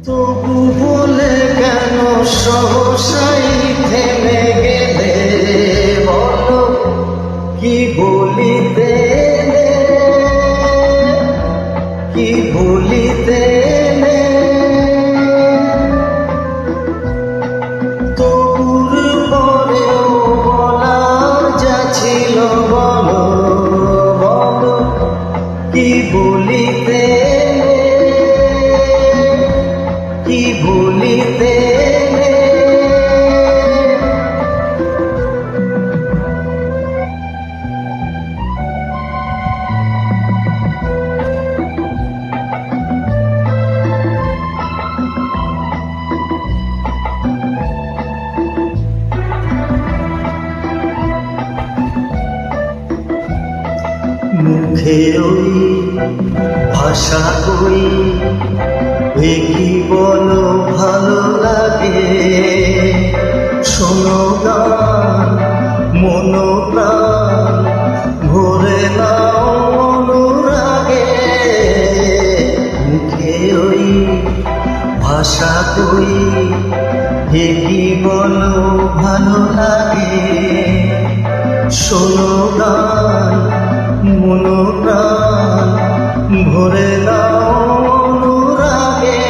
তবু বলে কেন সহসাই থেমে গেলে, বলো কি বলিতে, কি বলিতে। তবুর পরেও বলার যা ছিল বলো, বলো কি বলিতে, কি বলিতে। মুখে ওই ভাষা কই, এ কি বলো ভালো লাগে। শোনো গান মনো প্রাণ ভরে নাও অনুরাগে। মুখে ওই ভাষা কই, এ কি বলো ভালো লাগে। শোনো গান মনো প্রাণ ভরে নাও অনুরাগে।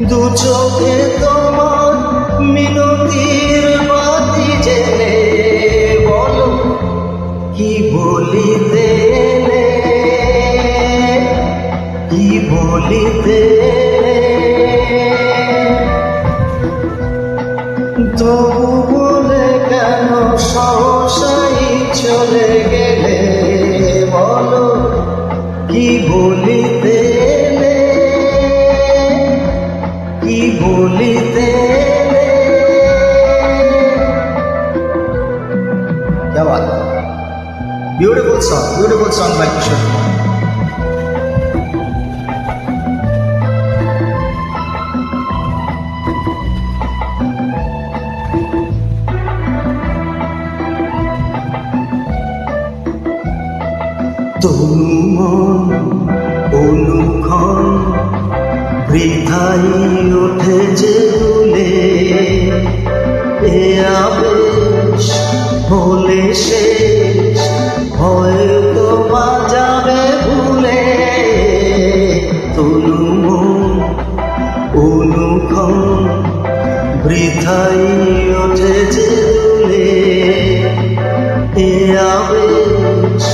দু চোখে তোমার মিনতির বাতি জেলে, বলো কি বলিতে, কি বলিতে। তবু বলে কেন সহসাই চলে গেলে, বলো কি বলিতে, কি বলিতে। क्या बात है, beautiful song by Kishore Kumar. তনু মন অনুক্ষণ বৃথাই ওঠে যে দুলে, এ আবেশ হলে শেষ হয়তো বাজাবে ভুলে। তনু মন অনুক্ষণ বৃথাই ওঠে যে দুলে, এ আবেশ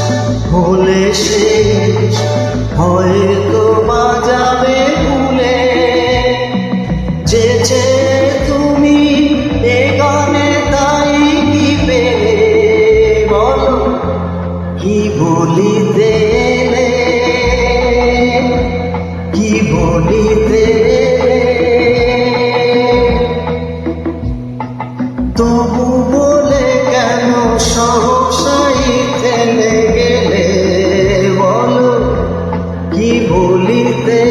হলে শেষ হয়তো বাজাবে ভুলে। যে যে তুমি এ গানে তাই কি পেলে, বলো কি বলিতে, কি বলিতে। তবু বলে কেন সহসাই থেমে গেলে, বলো কি বলিতে।